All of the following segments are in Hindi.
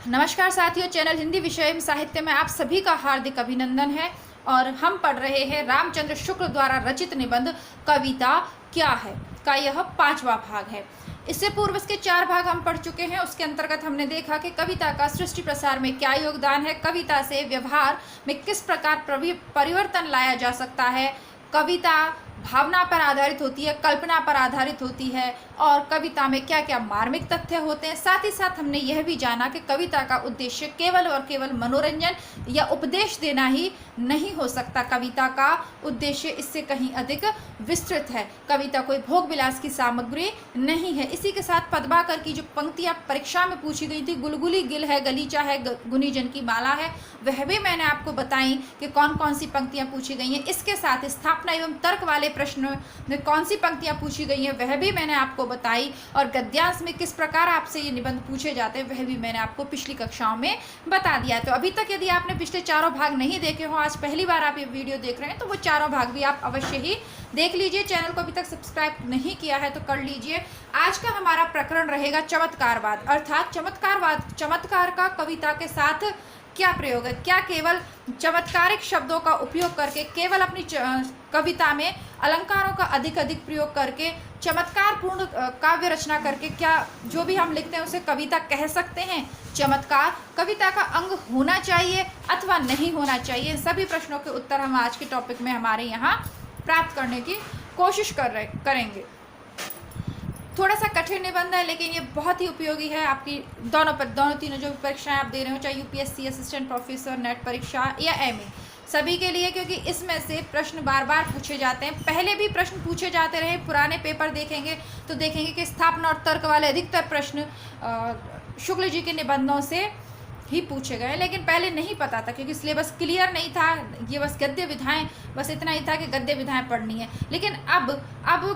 नमस्कार साथियों, चैनल हिंदी विषय में साहित्य में आप सभी का हार्दिक अभिनंदन है। और हम पढ़ रहे हैं रामचंद्र शुक्ल द्वारा रचित निबंध कविता क्या है का यह 5वां भाग है। इससे पूर्व इसके 4 भाग हम पढ़ चुके हैं। उसके अंतर्गत हमने देखा कि कविता का सृष्टि प्रसार में क्या योगदान है, कविता से व्यवहार में किस प्रकार परिवर्तन लाया जा सकता है, कविता भावना पर आधारित होती है, कल्पना पर आधारित होती है, और कविता में क्या क्या मार्मिक तथ्य होते हैं। साथ ही साथ हमने यह भी जाना कि कविता का उद्देश्य केवल और केवल मनोरंजन या उपदेश देना ही नहीं हो सकता। कविता का उद्देश्य इससे कहीं अधिक विस्तृत है। कविता कोई भोग विलास की सामग्री नहीं है। इसी के साथ पद्माकर की जो पंक्तियां परीक्षा में पूछी गई थी, गुलगुली गिल है, गलीचा है, गुनीजन की माला है, वह भी मैंने आपको बताई कि कौन कौन सी पंक्तियां पूछी गई हैं। इसके साथ स्थापना एवं तर्क वाले प्रश्न में कौन सी पंक्तियां पूछी गई हैं वह भी मैंने आपको बताई, और गद्यांश में किस प्रकार आपसे ये निबंध पूछे जाते हैं वह भी मैंने आपको पिछली कक्षाओं में बता दिया। तो अभी तक यदि आपने पिछले 4 भाग नहीं देखे हो, आज पहली बार आप ये वीडियो देख रहे हैं, तो वो 4 भाग भी आप अवश्य ही देख लीजिए। चैनल को अभी तक सब्सक्राइब नहीं किया है तो कर लीजिए। आज का हमारा प्रकरण रहेगा चमत्कारवाद, अर्थात चमत्कार का कविता के साथ क्या प्रयोग है। क्या केवल चमत्कारिक शब्दों का उपयोग करके, केवल अपनी कविता में अलंकारों का अधिक प्रयोग करके, चमत्कारपूर्ण काव्य रचना करके क्या जो भी हम लिखते हैं उसे कविता कह सकते हैं। चमत्कार कविता का अंग होना चाहिए अथवा नहीं होना चाहिए। इन सभी प्रश्नों के उत्तर हम आज के टॉपिक में हमारे यहाँ प्राप्त करने की कोशिश करेंगे। थोड़ा सा कठिन निबंध है, लेकिन ये बहुत ही उपयोगी है आपकी दोनों तीनों जो भी परीक्षाएं आप दे रहे हो, चाहे यूपीएससी, असिस्टेंट प्रोफेसर, नेट परीक्षा या एमए, सभी के लिए, क्योंकि इसमें से प्रश्न बार बार पूछे जाते हैं। पहले भी प्रश्न पूछे जाते रहे, पुराने पेपर देखेंगे तो देखेंगे कि स्थापना और तर्क वाले अधिकतर प्रश्न शुक्ल जी के निबंधों से ही पूछे गए, लेकिन पहले नहीं पता था क्योंकि सिलेबस क्लियर नहीं था। ये बस गद्य विधाएं, बस इतना ही था कि गद्य विधाएं पढ़नी है। लेकिन अब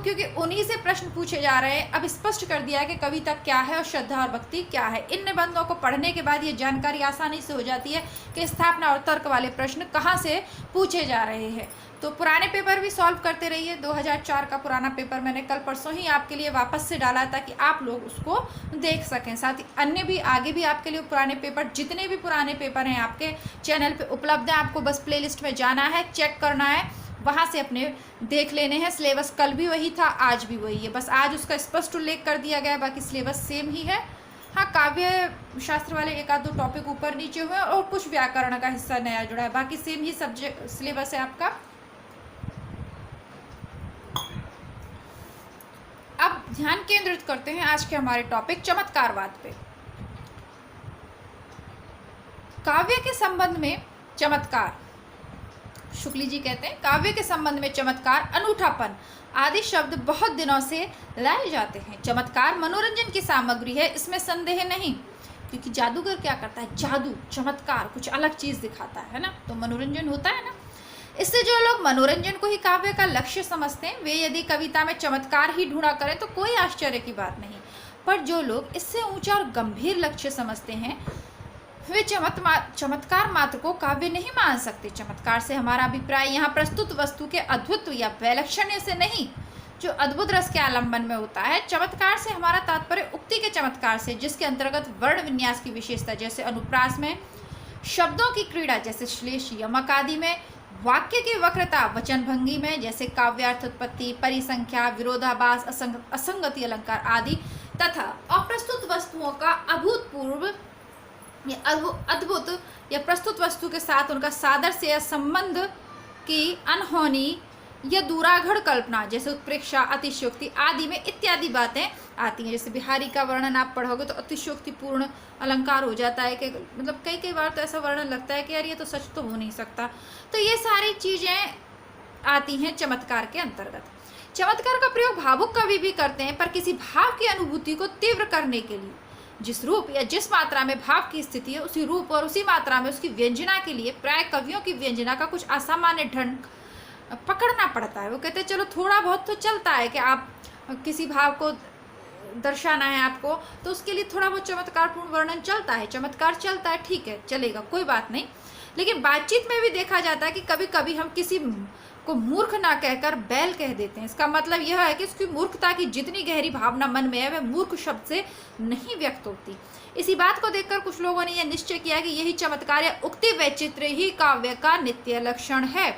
क्योंकि उन्हीं से प्रश्न पूछे जा रहे हैं, अब स्पष्ट कर दिया है कि कविता क्या है और श्रद्धा और भक्ति क्या है। इन निबंधों को पढ़ने के बाद ये जानकारी आसानी से हो जाती है कि स्थापना और तर्क वाले प्रश्न कहाँ से पूछे जा रहे हैं। तो पुराने पेपर भी सॉल्व करते रहिए। 2004 का पुराना पेपर मैंने कल परसों ही आपके लिए वापस से डाला ताकि आप लोग उसको देख सकें। साथ ही अन्य भी आगे भी आपके लिए पुराने पेपर, जितने भी पुराने पेपर हैं आपके चैनल पे उपलब्ध हैं। आपको बस प्लेलिस्ट में जाना है, चेक करना है, वहाँ से अपने देख लेने हैं। सिलेबस कल भी वही था, आज भी वही है, बस आज उसका स्पष्ट उल्लेख कर दिया गया, बाकी सिलेबस सेम ही है। हाँ, काव्य शास्त्र वाले 1-2 टॉपिक ऊपर नीचे हुए और कुछ व्याकरण का हिस्सा नया जुड़ा है, बाकी सेम ही सब्जेक्ट सिलेबस है आपका। अब ध्यान केंद्रित करते हैं आज के हमारे टॉपिक चमत्कारवाद पे। काव्य के संबंध में चमत्कार, शुक्ल जी कहते हैं काव्य के संबंध में चमत्कार, अनूठापन आदि शब्द बहुत दिनों से लाए जाते हैं। चमत्कार मनोरंजन की सामग्री है, इसमें संदेह नहीं, क्योंकि जादूगर क्या करता है, जादू, चमत्कार, कुछ अलग चीज दिखाता है ना, तो मनोरंजन होता है ना। इससे जो लोग मनोरंजन को ही काव्य का लक्ष्य समझते हैं, वे यदि कविता में चमत्कार ही ढूंढा करें तो कोई आश्चर्य की बात नहीं। पर जो लोग इससे ऊंचा और गंभीर लक्ष्य समझते हैं, वे चमत्कार मात्र को काव्य नहीं मान सकते। चमत्कार से हमारा अभिप्राय यहाँ प्रस्तुत वस्तु के अद्भुत या वैलक्षण्य से नहीं, जो अद्भुत रस के आलंबन में होता है। चमत्कार से हमारा तात्पर्य उक्ति के चमत्कार से, जिसके अंतर्गत वर्ण विन्यास की विशेषता, जैसे अनुप्रास में शब्दों की क्रीड़ा, जैसे श्लेष, यमक आदि में वाक्य की वक्रता, वचन भंगी में, जैसे काव्यार्थ उत्पत्ति, परिसंख्या, विरोधाभास, असंगति अलंकार आदि, तथा अप्रस्तुत वस्तुओं का अभूतपूर्व या अद्भुत या प्रस्तुत वस्तु के साथ उनका सादृश्य या संबंध की अनहोनी या दूराघड़ कल्पना, जैसे उत्प्रेक्षा, अतिशयोक्ति आदि में इत्यादि बातें आती हैं। जैसे बिहारी का वर्णन आप पढ़ोगे तो अतिशयोक्तिपूर्ण अलंकार हो जाता है कि मतलब कई बार तो ऐसा वर्णन लगता है कि यार ये तो सच तो हो नहीं सकता। तो ये सारी चीज़ें आती हैं चमत्कार के अंतर्गत। चमत्कार का प्रयोग भावुक कवि भी करते हैं, पर किसी भाव की अनुभूति को तीव्र करने के लिए। जिस रूप या जिस मात्रा में भाव की स्थिति है, उसी रूप और उसी मात्रा में उसकी व्यंजना के लिए प्राय कवियों की व्यंजना का कुछ असामान्य ढंग पकड़ना पड़ता है। वो कहते हैं चलो थोड़ा बहुत तो चलता है कि आप किसी भाव को दर्शाना है आपको, तो उसके लिए थोड़ा बहुत चमत्कारपूर्ण वर्णन चलता है, चमत्कार चलता है, ठीक है, चलेगा, कोई बात नहीं। लेकिन बातचीत में भी देखा जाता है कि कभी कभी हम किसी को मूर्ख ना कहकर बैल कह देते हैं। इसका मतलब यह है कि उसकी मूर्खता की जितनी गहरी भावना मन में है वह मूर्ख शब्द से नहीं व्यक्त होती। इसी बात को देखकर कुछ लोगों ने यह निश्चय किया कि यही चमत्कार या उक्ति वैचित्र्य ही काव्य का नित्य लक्षण है।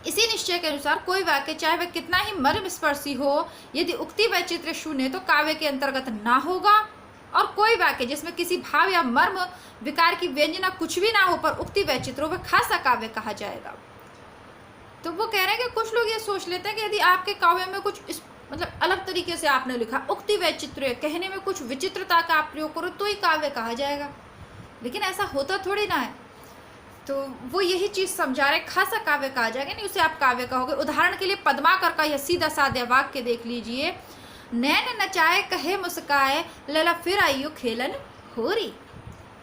इसी निश्चय के अनुसार कोई वाक्य चाहे वह कितना ही मर्म स्पर्शी हो, यदि उक्ति वैचित्र्य शून्य तो काव्य के अंतर्गत ना होगा, और कोई वाक्य जिसमें किसी भाव या मर्म विकार की व्यंजना कुछ भी ना हो पर उक्ति वैचित्र हो वह खासा काव्य कहा जाएगा। तो वो कह रहे हैं कि कुछ लोग ये सोच लेते हैं कि यदि आपके काव्य में कुछ मतलब अलग तरीके से आपने लिखा, उक्ति वैचित्र्य कहने में कुछ विचित्रता का आप प्रयोग करो तो ही काव्य कहा जाएगा, लेकिन ऐसा होता थोड़ी ना है। तो वो यही चीज समझा रहे, खासा काव्य कहा जाएगा, नहीं उसे आप काव्य कहोगे। उदाहरण के लिए पद्माकर का यह सीधा साधा वाक्य देख लीजिए, नैन नचाए कहे मुस्काए लला फिर आइयो खेलन होरी।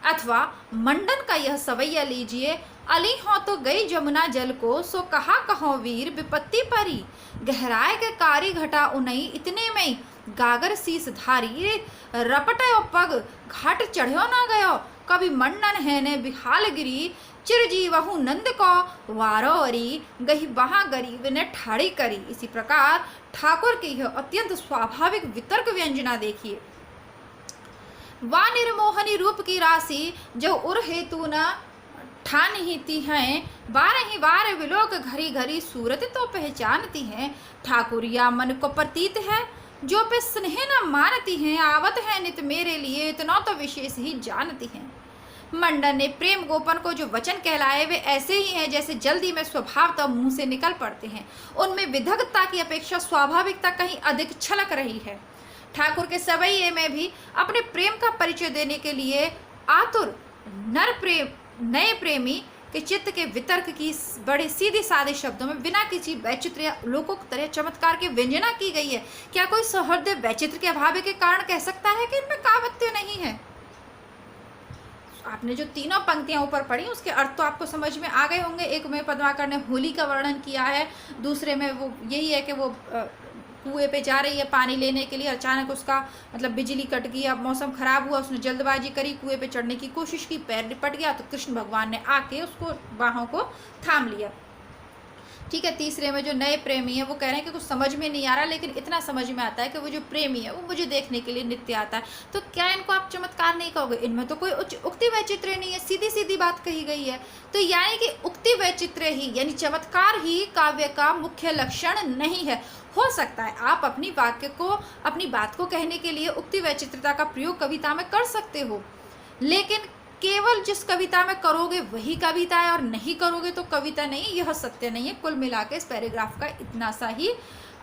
अथवा मंडन का यह सवैया लीजिए, अली हो तो गई जमुना जल को सो कहा कहो वीर विपत्ति परी, गहराए के कारी घटा उनई इतने में गागर शीस धारी, रपटयो पग घाट चढ़्यो ना गयो, कभी मंडन है ने बिहाल गिरी, चिरजीवहु नंद को वारोरी गही वहां गरीब ने ठाड़ी करी। इसी प्रकार ठाकुर की यह अत्यंत स्वाभाविक वितर्क व्यंजना देखिए, वा निर्मोहनी रूप की राशि जो उर हेतु न ठान ही हैं, बारह वार विलोक घरी घरी सूरत तो पहचानती हैं, ठाकुरिया मन को प्रतीत है जो पे स्नेह न मानती हैं, आवत है नित मेरे लिए इतना तो विशेष ही जानती हैं। मंडन ने प्रेम गोपन को जो वचन कहलाए वे ऐसे ही हैं जैसे जल्दी में स्वभावतः मुंह से निकल पड़ते हैं, उनमें विदग्धता की अपेक्षा स्वाभाविकता कहीं अधिक छलक रही है। ठाकुर के सवैये में भी अपने प्रेम का परिचय देने के लिए आतुर नए प्रेमी के चित्त के वितर्क की बड़े सीधे साधे शब्दों में बिना किसी वैचित्र या लोकोक्त तरह चमत्कार की व्यंजना की गई है। क्या कोई सहृदय वैचित्र के अभाव के कारण कह सकता है कि इनमें काव्यत्य नहीं है? आपने जो तीनों पंक्तियां ऊपर पढ़ी उसके अर्थ तो आपको समझ में आ गए होंगे। एक में पद्माकर ने होली का वर्णन किया है, दूसरे में वो यही है कि वो कुएं पे जा रही है पानी लेने के लिए, अचानक उसका मतलब बिजली कट गई, अब मौसम खराब हुआ, उसने जल्दबाजी करी, कुएं पे चढ़ने की कोशिश की, पैर लिपट गया तो कृष्ण भगवान ने आके उसको बाहों को थाम लिया। ठीक है। तीसरे में जो नए प्रेमी है वो कह रहे हैं कि कुछ समझ में नहीं आ रहा, लेकिन इतना समझ में आता है कि वो जो प्रेमी है वो मुझे देखने के लिए नित्य आता है। तो क्या इनको आप चमत्कार नहीं कहोगे? इनमें तो कोई उक्ति वैचित्र्य नहीं है, सीधी सीधी बात कही गई है। तो यानी कि उक्ति वैचित्र्य ही यानी चमत्कार ही काव्य का मुख्य लक्षण नहीं है। हो सकता है आप अपनी वाक्य को अपनी बात को कहने के लिए उक्ति वैचित्रता का प्रयोग कविता में कर सकते हो, लेकिन केवल जिस कविता में करोगे वही कविता है और नहीं करोगे तो कविता नहीं, यह सत्य नहीं है। कुल मिला के इस पैराग्राफ का इतना सा ही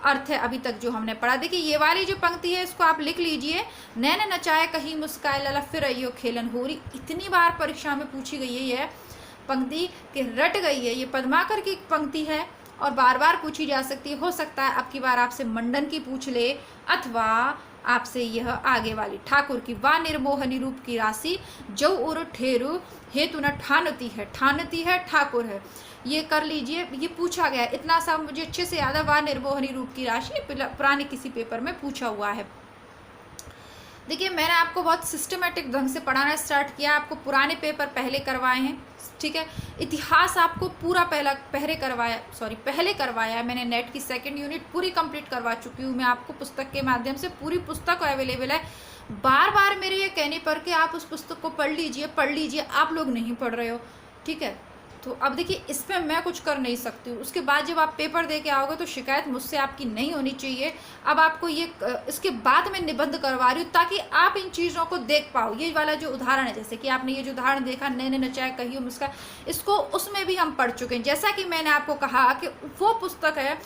अर्थ है अभी तक जो हमने पढ़ा। देखिए ये वाली जो पंक्ति है इसको आप लिख लीजिए, नैन नचाए कहीं मुस्काए लला फिर अयो खेलन होरी। इतनी बार परीक्षा में पूछी गई है यह पंक्ति कि रट गई है। ये पद्माकर की पंक्ति है और बार बार पूछी जा सकती है। हो सकता है अब की बार आपसे मंडन की पूछ ले, अथवा आपसे यह आगे वाली ठाकुर की वा निर्मोहनी रूप की राशि जो उर ठेरु हेतु न ठानती है ठाकुर है, ये कर लीजिए। ये पूछा गया है, इतना सा मुझे अच्छे से याद है। वा निर्मोहनी रूप की राशि पुराने किसी पेपर में पूछा हुआ है। देखिए मैंने आपको बहुत सिस्टमेटिक ढंग से पढ़ाना स्टार्ट किया, आपको पुराने पेपर पहले करवाए हैं, ठीक है। इतिहास आपको पूरा पहले करवाया है मैंने। नेट की सेकंड यूनिट पूरी कंप्लीट करवा चुकी हूँ मैं आपको पुस्तक के माध्यम से। पूरी पुस्तक अवेलेबल है। बार बार मेरे ये कहने पर कि आप उस पुस्तक को पढ़ लीजिए, आप लोग नहीं पढ़ रहे हो, ठीक है। तो अब देखिए इस पर मैं कुछ कर नहीं सकती हूँ। उसके बाद जब आप पेपर दे के आओगे तो शिकायत मुझसे आपकी नहीं होनी चाहिए। अब आपको ये इसके बाद मैं निबंध करवा रही हूँ ताकि आप इन चीज़ों को देख पाओ। ये वाला जो उदाहरण है, जैसे कि आपने ये जो उदाहरण देखा नैने नचाए कहियो मुस्कान, इसको उसमें भी हम पढ़ चुके हैं। जैसा कि मैंने आपको कहा कि वो पुस्तक है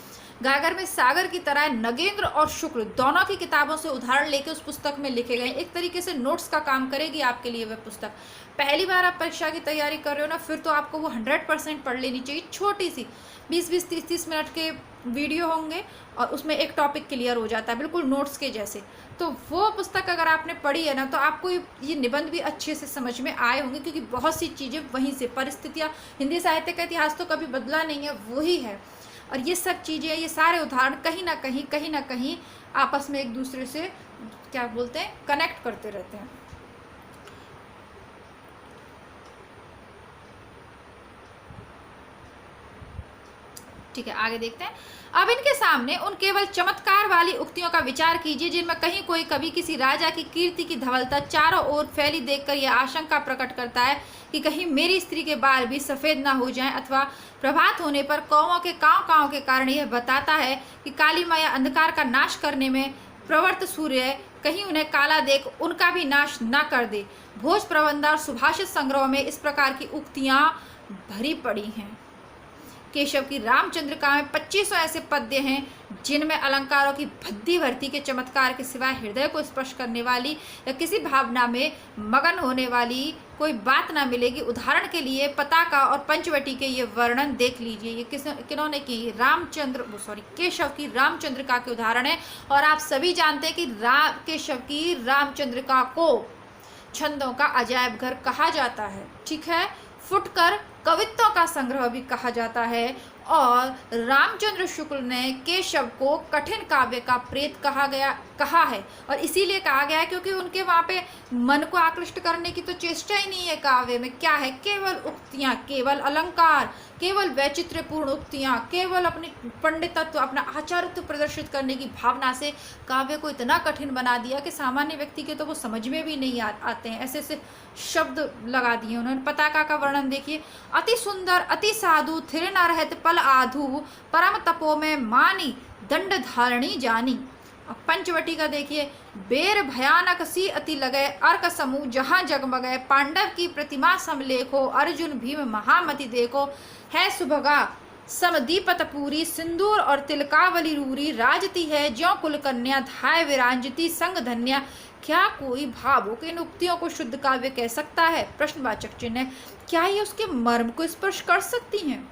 गागर में सागर की तरह, नगेंद्र और शुक्ल दोनों की किताबों से उदाहरण लेके उस पुस्तक में लिखे गए। एक तरीके से नोट्स का काम करेगी आपके लिए वह पुस्तक। पहली बार आप परीक्षा की तैयारी कर रहे हो ना, फिर तो आपको वो 100% पढ़ लेनी चाहिए। छोटी सी 20-20, 30-30 मिनट के वीडियो होंगे और उसमें एक टॉपिक क्लियर हो जाता है, बिल्कुल नोट्स के जैसे। तो वो पुस्तक अगर आपने पढ़ी है ना तो आपको ये निबंध भी अच्छे से समझ में आए होंगे, क्योंकि बहुत सी चीज़ें वहीं से, परिस्थितियाँ, हिंदी साहित्य का इतिहास तो कभी बदला नहीं है, वही है। और ये सब चीज़ें, ये सारे उदाहरण कहीं ना कहीं आपस में एक दूसरे से क्या बोलते हैं, कनेक्ट करते रहते हैं। ठीक है, आगे देखते हैं। अब इनके सामने उन केवल चमत्कार वाली उक्तियों का विचार कीजिए जिनमें कहीं कोई कवि किसी राजा की कीर्ति की धवलता चारों ओर फैली देखकर यह आशंका प्रकट करता है कि कहीं मेरी स्त्री के बाल भी सफ़ेद ना हो जाएं, अथवा प्रभात होने पर कौवों के काँव के कारण यह बताता है कि काली माया अंधकार का नाश करने में प्रवृत्त सूर्य कहीं उन्हें काला देख उनका भी नाश न कर दे। भोज प्रबंध और सुभाषित संग्रह में इस प्रकार की उक्तियां भरी पड़ी हैं। केशव की रामचंद्रिका में 2500 ऐसे पद्य हैं जिनमें अलंकारों की भद्दी भर्ती के चमत्कार के सिवाय हृदय को स्पर्श करने वाली या किसी भावना में मगन होने वाली कोई बात ना मिलेगी। उदाहरण के लिए पताका और पंचवटी के ये वर्णन देख लीजिए। ये किन्होंने की? केशव की रामचंद्रिका के उदाहरण है। और आप सभी जानते हैं कि केशव की रामचंद्रिका को छंदों का अजायब घर कहा जाता है। ठीक है, फुटकर कवित्वों का संग्रह भी कहा जाता है। और रामचंद्र शुक्ल ने केशव को कठिन काव्य का प्रेत कहा है। और इसीलिए कहा गया है क्योंकि उनके वहाँ पे मन को आकृष्ट करने की तो चेष्टा ही नहीं है। काव्य में क्या है? केवल उक्तियाँ, केवल अलंकार, केवल वैचित्र्यपूर्ण उक्तियाँ, केवल अपनी पंडितत्व, अपना आचार्यत्व प्रदर्शित करने की भावना से काव्य को इतना कठिन बना दिया कि सामान्य व्यक्ति के तो वो समझ में भी नहीं आते हैं। ऐसे ऐसे शब्द लगा दिए उन्होंने। पताका का वर्णन देखिए। अति सुंदर अति साधु थिर न रहत पल आधु परम तपो में मानी दंड धारणी जानी। अब पंचवटी का देखिए। बेर भयानक सी अति लगे अर्क समूह जहाँ जगमगे पांडव की प्रतिमा समलेखो अर्जुन भीम महामति देखो है सुभगा समदीपत पूरी सिंदूर और तिलकावली रूरी राजती है ज्यों कुल कन्या धाय विरांजती संग धन्या। क्या कोई भावों के इन उक्तियों को शुद्ध काव्य कह सकता है? प्रश्नवाचक चिन्ह है। क्या ये उसके मर्म को स्पर्श कर सकती हैं?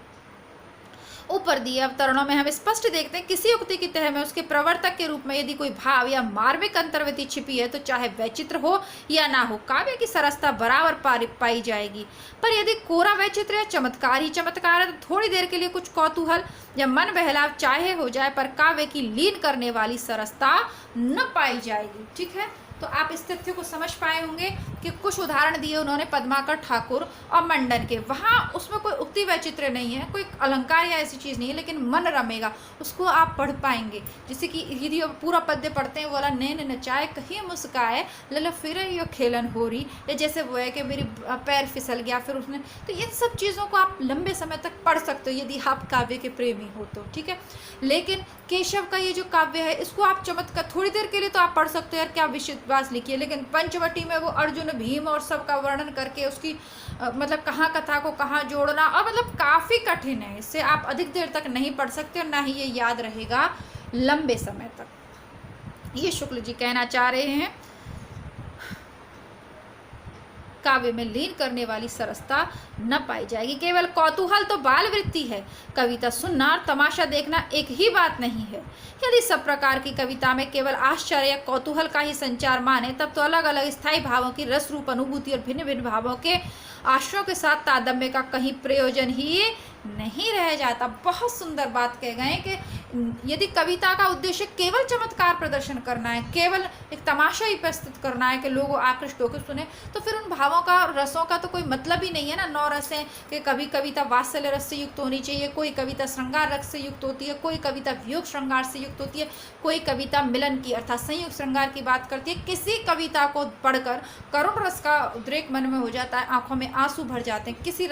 ऊपर दिए अवतरणों में हम स्पष्ट देखते हैं किसी उक्ति की तह में उसके प्रवर्तक के रूप में यदि कोई भाव या मार्मिक अंतर्वृत्ति छिपी है तो चाहे वैचित्र हो या ना हो, काव्य की सरसता बराबर पाई जाएगी। पर यदि कोरा वैचित्र या चमत्कार ही चमत्कार है तो थोड़ी देर के लिए कुछ कौतूहल या मन बहलाव चाहे हो जाए पर काव्य की लीन करने वाली सरसता न पाई जाएगी। ठीक है, तो आप इस तथ्य को समझ पाए होंगे कि कुछ उदाहरण दिए उन्होंने पद्माकर ठाकुर और मंडन के। वहाँ उसमें कोई उक्ति वैचित्र नहीं है, कोई अलंकार या ऐसी चीज़ नहीं है, लेकिन मन रमेगा, उसको आप पढ़ पाएंगे। जैसे कि यदि पूरा पद्य पढ़ते हैं, बोला नैन नचाए कहीं मुस्काए लल फिर यो खेलन हो रही, या जैसे वो है कि मेरी पैर फिसल गया फिर उसने, तो इन सब चीज़ों को आप लंबे समय तक पढ़ सकते हो यदि आप काव्य के प्रेमी हो तो। ठीक है, लेकिन केशव का ये जो काव्य है इसको आप चमत्कार थोड़ी देर के लिए तो आप पढ़ सकते हो, यार क्या विश्वास लिखिए, लेकिन पंचवटी में वो अर्जुन भीम और सबका वर्णन करके उसकी मतलब कहाँ कथा को कहाँ जोड़ना, और मतलब काफ़ी कठिन है। इससे आप अधिक देर तक नहीं पढ़ सकते और ना ही ये याद रहेगा लंबे समय तक। ये शुक्ल जी कहना चाह रहे हैं काव्य में लीन करने वाली सरसता न पाई जाएगी। केवल कौतूहल तो बाल वृत्ति है, कविता सुनना और तमाशा देखना एक ही बात नहीं है। यदि सब प्रकार की कविता में केवल आश्चर्य या कौतूहल का ही संचार माने तब तो अलग अलग स्थायी भावों की रस रूप अनुभूति और भिन्न भिन्न भावों के आश्रयों के साथ तादम्य का कहीं प्रयोजन ही नहीं रह जाता। बहुत सुंदर बात कह गए कि यदि कविता का उद्देश्य केवल चमत्कार प्रदर्शन करना है, केवल एक तमाशा ही प्रस्तुत करना है कि लोग आकृष्ट होकर सुने, तो फिर उन भावों का रसों का तो कोई मतलब ही नहीं है ना। 9 रसें कि कभी कविता वात्सल्य रस से युक्त होनी चाहिए, कोई कविता श्रृंगार रस से युक्त होती है, कोई कविता वियोग श्रृंगार से युक्त होती है, कोई कविता मिलन की अर्थात संयुक्त श्रृंगार की बात करती है। किसी कविता को पढ़कर करुण रस का उद्रेक मन में हो जाता है, आंखों में आंसू भर जाते हैं। किसी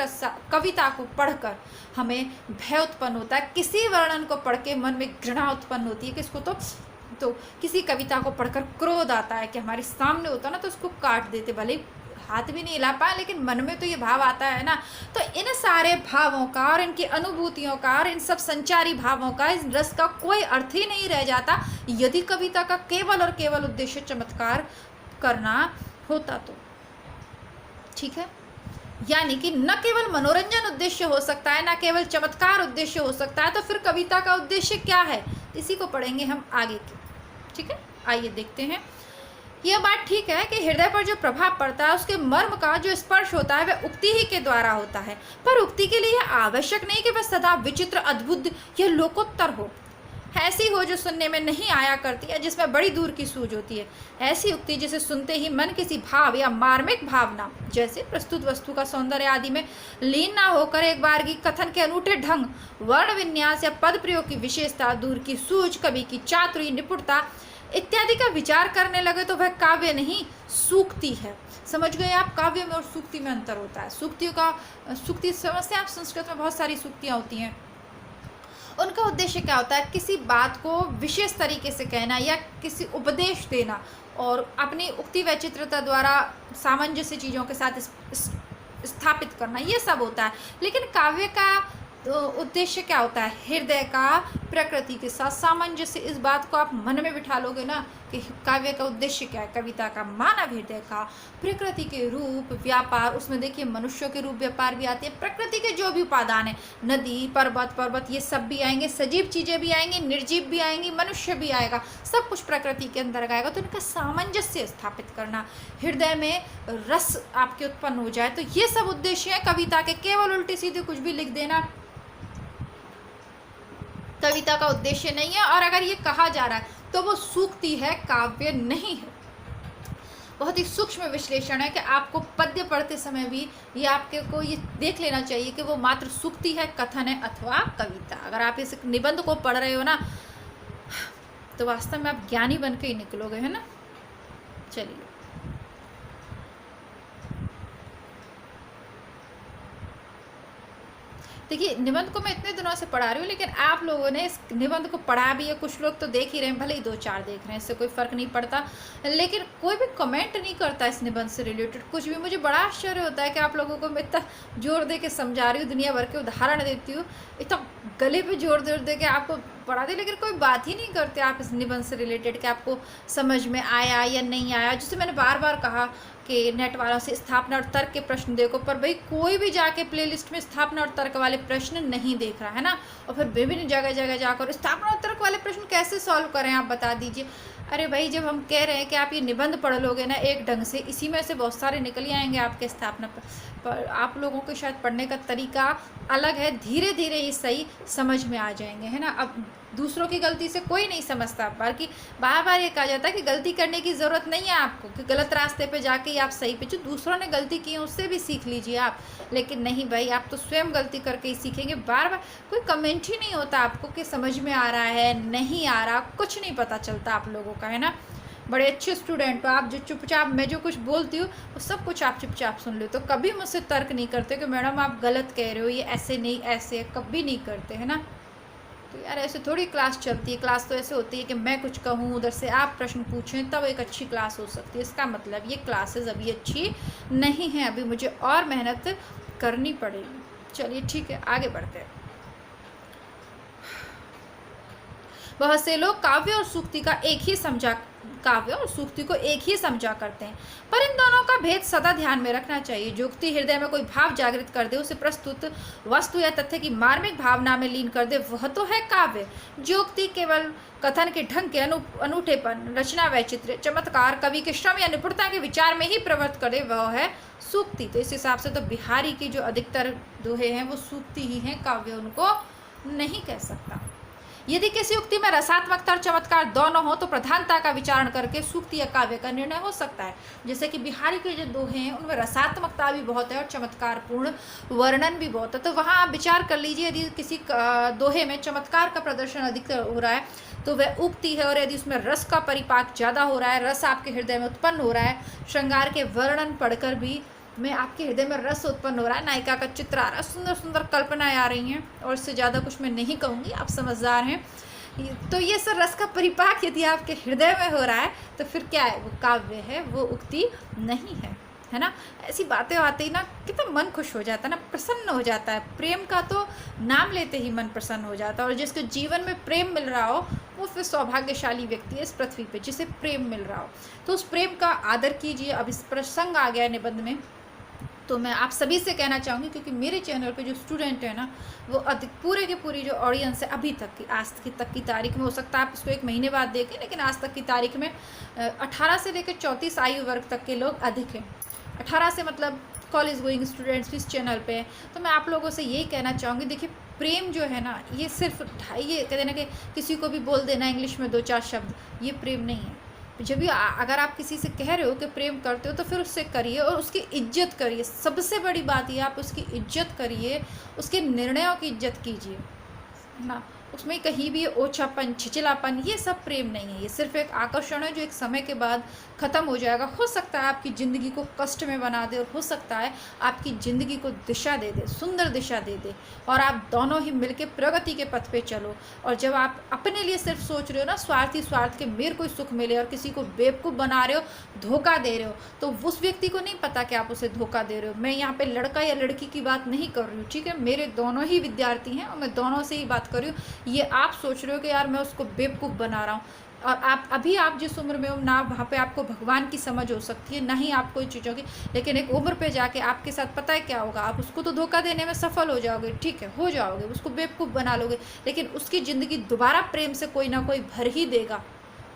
कविता को पढ़कर हमें भय उत्पन्न होता है, किसी वर्णन को पढ़ के मन में घृणा उत्पन्न होती है। किसको तो किसी कविता को पढ़कर क्रोध आता है कि हमारे सामने होता ना तो उसको काट देते, भले हाथ भी नहीं हिला पाए लेकिन मन में तो ये भाव आता है ना। तो इन सारे भावों का और इनकी अनुभूतियों का और इन सब संचारी भावों का, इस रस का कोई अर्थ ही नहीं रह जाता यदि कविता का केवल और केवल उद्देश्य चमत्कार करना होता तो। ठीक है, यानी कि न केवल मनोरंजन उद्देश्य हो सकता है, न केवल चमत्कार उद्देश्य हो सकता है, तो फिर कविता का उद्देश्य क्या है, इसी को पढ़ेंगे हम आगे की। ठीक है, आइए देखते हैं। यह बात ठीक है कि हृदय पर जो प्रभाव पड़ता है उसके मर्म का जो स्पर्श होता है वह उक्ति ही के द्वारा होता है, पर उक्ति के लिए आवश्यक नहीं कि वह सदा विचित्र अद्भुत या लोकोत्तर हो। ऐसी हो जो सुनने में नहीं आया करती है, जिसमें बड़ी दूर की सूझ होती है। ऐसी उक्ति जिसे सुनते ही मन किसी भाव या मार्मिक भावना, जैसे प्रस्तुत वस्तु का सौंदर्य आदि में लीन ना होकर एक बार की कथन के अनूठे ढंग, वर्ण विन्यास या पद प्रयोग की विशेषता, दूर की सूझ, कवि की चातुरी, निपुणता इत्यादि का विचार करने लगे तो वह काव्य नहीं सूक्ति है। समझ गए आप? काव्य में और सूक्ति में अंतर होता है। सूक्ति समझते हैं आप? संस्कृत में बहुत सारी सूक्तियाँ होती हैं। उनका उद्देश्य क्या होता है? किसी बात को विशेष तरीके से कहना या किसी उपदेश देना और अपनी उक्ति वैचित्रता द्वारा सामंजस्य चीज़ों के साथ स्थापित करना, ये सब होता है। लेकिन काव्य का तो उद्देश्य क्या होता है? हृदय का प्रकृति के साथ सामंजस्य। इस बात को आप मन में बिठा लोगे ना कि काव्य का उद्देश्य क्या है। कविता का मानव हृदय का प्रकृति के रूप व्यापार, उसमें देखिए मनुष्यों के रूप व्यापार भी आती है। प्रकृति के जो भी उपादान है, नदी पर्वत ये सब भी आएंगे, सजीव चीज़ें भी आएंगी, निर्जीव भी आएंगी, मनुष्य भी आएगा, सब कुछ प्रकृति के अंदर आएगा। तो इनका सामंजस्य स्थापित करना, हृदय में रस आपके उत्पन्न हो जाए, तो ये सब उद्देश्य है कविता के। केवल उल्टी सीधी कुछ भी लिख देना कविता का उद्देश्य नहीं है। और अगर ये कहा जा रहा है तो वो सूक्ति है, काव्य नहीं है। बहुत ही सूक्ष्म विश्लेषण है कि आपको पद्य पढ़ते समय भी ये आपके को ये देख लेना चाहिए कि वो मात्र सूक्ति है, कथन है अथवा कविता। अगर आप इस निबंध को पढ़ रहे हो ना, तो वास्तव में आप ज्ञानी बन के ही निकलोगे, है ना। चलिए, देखिए निबंध को मैं इतने दिनों से पढ़ा रही हूँ, लेकिन आप लोगों ने इस निबंध को पढ़ा भी है। कुछ लोग तो देख ही रहे हैं, भले ही 2-4 देख रहे हैं, इससे कोई फ़र्क नहीं पड़ता। लेकिन कोई भी कमेंट नहीं करता इस निबंध से रिलेटेड कुछ भी। मुझे बड़ा आश्चर्य होता है कि आप लोगों को मैं इतना जोर दे के समझा रही हूँ, दुनिया भर के उदाहरण देती हूँ, इतना गले पे जोर दे के आपको पढ़ा दी, लेकिन कोई बात ही नहीं करते आप इस निबंध से रिलेटेड कि आपको समझ में आया या नहीं आया। जिसे मैंने बार बार कहा कि नेट वालों से स्थापना और तर्क के प्रश्न देखो, पर भाई कोई भी जाके प्लेलिस्ट में स्थापना और तर्क वाले प्रश्न नहीं देख रहा है ना। और फिर विभिन्न जगह जाकर स्थापना और तर्क वाले प्रश्न कैसे सॉल्व करें, आप बता दीजिए। अरे भाई, जब हम कह रहे हैं कि आप ये निबंध पढ़ लोगे ना एक ढंग से, इसी में से बहुत सारे निकल ही आएंगे आपके स्थापना पर। आप लोगों को शायद पढ़ने का तरीका अलग है, धीरे धीरे ही सही समझ में आ जाएंगे, है ना। अब दूसरों की गलती से कोई नहीं समझता, बल्कि बार बार ये कहा जाता है कि गलती करने की ज़रूरत नहीं है आपको, कि गलत रास्ते पे जाके आप सही पे, जो दूसरों ने गलती की है उससे भी सीख लीजिए आप। लेकिन नहीं भाई, आप तो स्वयं गलती करके ही सीखेंगे। बार बार कोई कमेंट ही नहीं होता आपको कि समझ में आ रहा है नहीं आ रहा, कुछ नहीं पता चलता आप लोगों का, है ना। बड़े अच्छे स्टूडेंट हो आप, जो चुपचाप मैं जो कुछ बोलती हूँ वो सब कुछ आप चुपचाप सुन लेते हो। कभी मुझसे तर्क नहीं करते कि मैडम आप गलत कह रहे हो, ये ऐसे नहीं ऐसे, कभी नहीं करते, है ना। तो यार ऐसे थोड़ी क्लास चलती है। क्लास तो ऐसे होती है कि मैं कुछ कहूँ, उधर से आप प्रश्न पूछें, तब एक अच्छी क्लास हो सकती है। इसका मतलब ये क्लासेस अभी अच्छी नहीं है, अभी मुझे और मेहनत करनी पड़ेगी। चलिए ठीक है, आगे बढ़ते हैं। बहुत से लोग काव्य और सूक्ति को एक ही समझा करते हैं, पर इन दोनों का भेद सदा ध्यान में रखना चाहिए। जो उक्ति हृदय में कोई भाव जागृत कर दे, उसे प्रस्तुत वस्तु या तथ्य की मार्मिक भावना में लीन कर दे, वह तो है काव्य। जो उक्ति केवल कथन के ढंग के अनूठेपन, रचना वैचित्र्य, चमत्कार, कवि के श्रम या निपुणता के विचार में ही प्रवृत्त करे, वह है सूक्ति। तो इस हिसाब से तो बिहारी की जो अधिकतर दोहे हैं वो सूक्ति ही हैं, काव्य उनको नहीं कह सकता। यदि किसी उक्ति में रसात्मकता और चमत्कार दोनों हो तो प्रधानता का विचारण करके सूक्ति या काव्य का निर्णय हो सकता है। जैसे कि बिहारी के जो दोहे हैं उनमें रसात्मकता भी बहुत है और चमत्कारपूर्ण वर्णन भी बहुत है, तो वहाँ आप विचार कर लीजिए। यदि किसी दोहे में चमत्कार का प्रदर्शन अधिक हो रहा है तो वह उक्ति है, और यदि उसमें रस का परिपाक ज़्यादा हो रहा है, रस आपके हृदय में उत्पन्न हो रहा है, श्रृंगार के वर्णन पढ़कर भी में आपके हृदय में रस उत्पन्न हो रहा है, नायिका का चित्र आ रहा है, सुंदर सुंदर कल्पनाएं आ रही हैं, और इससे ज़्यादा कुछ मैं नहीं कहूँगी, आप समझदार हैं। तो ये सब रस का परिपाक यदि आपके हृदय में हो रहा है तो फिर क्या है, वो काव्य है, वो उक्ति नहीं है ना। ऐसी बातें आते ही ना कितना मन खुश हो जाता है ना, प्रसन्न हो जाता है। प्रेम का तो नाम लेते ही मन प्रसन्न हो जाता है, और जिसके जीवन में प्रेम मिल रहा हो वो फिर सौभाग्यशाली व्यक्ति है इस पृथ्वी पे, जिसे प्रेम मिल रहा हो। तो उस प्रेम का आदर कीजिए। अब इस प्रसंग आ गया है निबंध में, तो मैं आप सभी से कहना चाहूँगी, क्योंकि मेरे चैनल पे जो स्टूडेंट है ना वो अधिक पूरे के पूरी जो ऑडियंस है अभी तक की, आज तक की तारीख में, हो सकता है आप इसको 1 महीने बाद देखें, लेकिन आज तक की तारीख में 18 से लेकर 34 आयु वर्ग तक के लोग अधिक हैं। 18 से मतलब कॉलेज गोइंग स्टूडेंट्स भी इस चैनल पे हैं, तो मैं आप लोगों से यही कहना चाहूँगी, देखिए प्रेम जो है ना, ये सिर्फ ये कहते हैं ना कि किसी को भी बोल देना इंग्लिश में 2-4 शब्द, ये प्रेम नहीं है। जब भी अगर आप किसी से कह रहे हो कि प्रेम करते हो तो फिर उससे करिए और उसकी इज्जत करिए। सबसे बड़ी बात ये, आप उसकी इज्जत करिए, उसके निर्णयों की इज्जत कीजिए ना। उसमें कहीं भी ओछापन, छिचलापन, ये सब प्रेम नहीं है। ये सिर्फ एक आकर्षण है जो एक समय के बाद ख़त्म हो जाएगा। हो सकता है आपकी ज़िंदगी को कष्ट में बना दे और हो सकता है आपकी ज़िंदगी को दिशा दे दे, सुंदर दिशा दे दे, और आप दोनों ही मिलके प्रगति के पथ पे चलो। और जब आप अपने लिए सिर्फ सोच रहे हो ना, स्वार्थी स्वार्थ के मेरे को सुख मिले, और किसी को बेवकूफ़ बना रहे हो, धोखा दे रहे हो, तो उस व्यक्ति को नहीं पता कि आप उसे धोखा दे रहे हो। मैं यहाँ पे लड़का या लड़की की बात नहीं कर रही हूँ, ठीक है, मेरे दोनों ही विद्यार्थी हैं और मैं दोनों से ही बात कर रही हूँ। ये आप सोच रहे हो कि यार मैं उसको बेवकूफ़ बना रहा हूँ, और आप जिस उम्र में हो ना, वहाँ पे आपको भगवान की समझ हो सकती है, ना ही आपको इन चीज़ों की, लेकिन एक उम्र पे जाके आपके साथ पता है क्या होगा, आप उसको तो धोखा देने में सफल हो जाओगे, ठीक है, हो जाओगे, उसको बेवकूफ़ बना लोगे, लेकिन उसकी ज़िंदगी दोबारा प्रेम से कोई ना कोई भर ही देगा,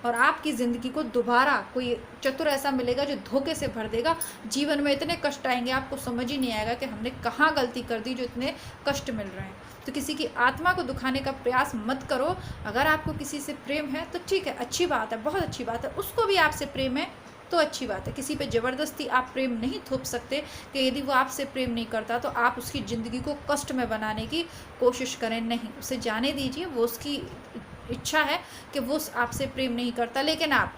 और आपकी ज़िंदगी को दोबारा कोई चतुर ऐसा मिलेगा जो धोखे से भर देगा। जीवन में इतने कष्ट आएंगे, आपको समझ ही नहीं आएगा कि हमने कहाँ गलती कर दी जो इतने कष्ट मिल रहे हैं। तो किसी की आत्मा को दुखाने का प्रयास मत करो। अगर आपको किसी से प्रेम है तो ठीक है, अच्छी बात है, बहुत अच्छी बात है, उसको भी आपसे प्रेम है तो अच्छी बात है। किसी पे ज़बरदस्ती आप प्रेम नहीं थोप सकते कि यदि वो आपसे प्रेम नहीं करता तो आप उसकी ज़िंदगी को कष्ट में बनाने की कोशिश करें, नहीं, उसे जाने दीजिए, वो उसकी इच्छा है कि वो आपसे प्रेम नहीं करता, लेकिन आप